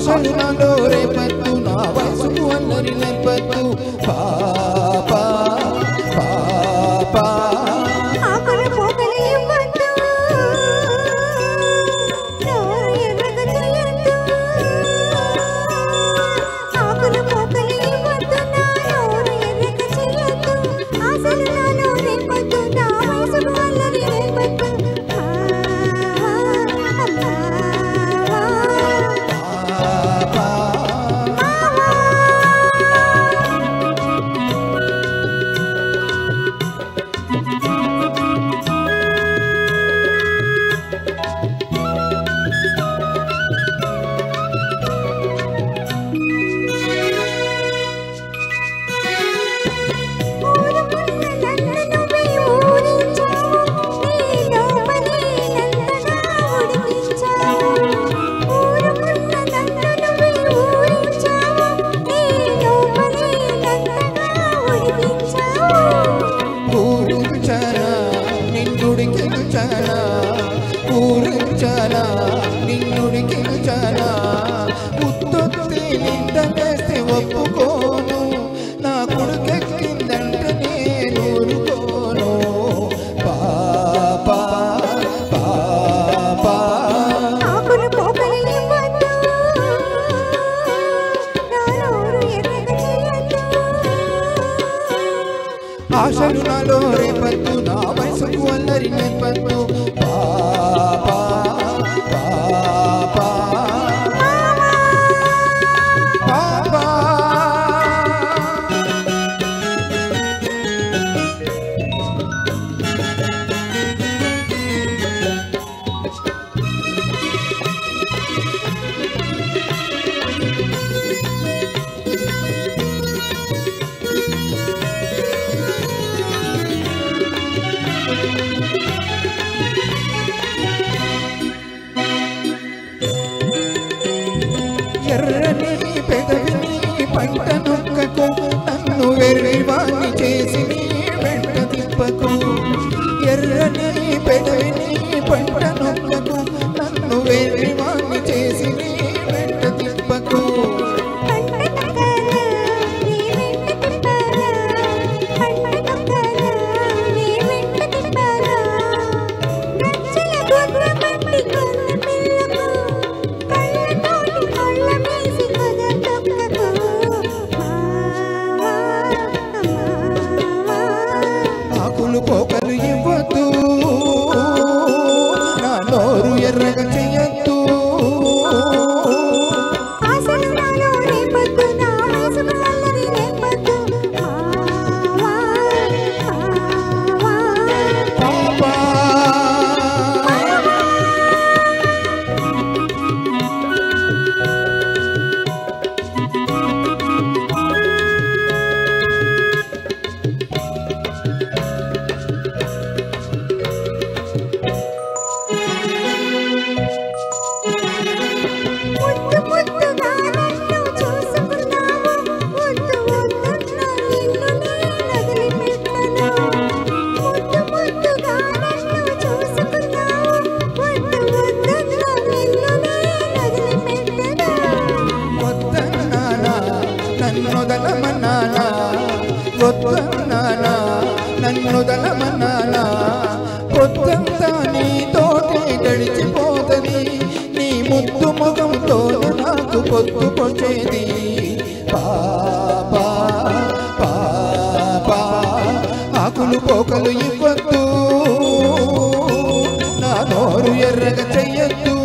ఆశలు నాలో రేపొద్దు నా వయసుకు అల్లరి నేర్పొద్దు పాపా పాపా ఊరించానా నిన్నుడికించానా ఉత్తొత్తి నిందనేస్తే ఒప్పుకోను నా కొడుకెక్కిందంటే నేను ఊరుకోను పాపా పాపా ఆశలు నాలో రేపొద్దు నా వయసుకు అల్లరి నేర్పొద్దు పాపా పాపా పాపా ఎర్రని పెదవిని పంట నొక్కకు నన్ను వెర్రివాణ్ణి చేసి నీ వెంట తిప్పకు ఎర్రని పెదవిని పంట నొక్కకు నన్ను వెర్రివాణ్ణి చేసి నీ వెంట తిప్పకు పోకలు ఇవ్వద్దు నా నోరు ఎర్రగా చెయ్యొద్దు నన్నుదలమన్నానా పొద్దంతా నీతోటే గడిచిపోతది నీ ముద్దు ముఖంతో నాకు పొద్దుకొచ్చేది పాపా పాపా ఆకులు పోకలు ఇవ్వద్దు నా నోరు ఎర్రగా చెయ్యొద్దు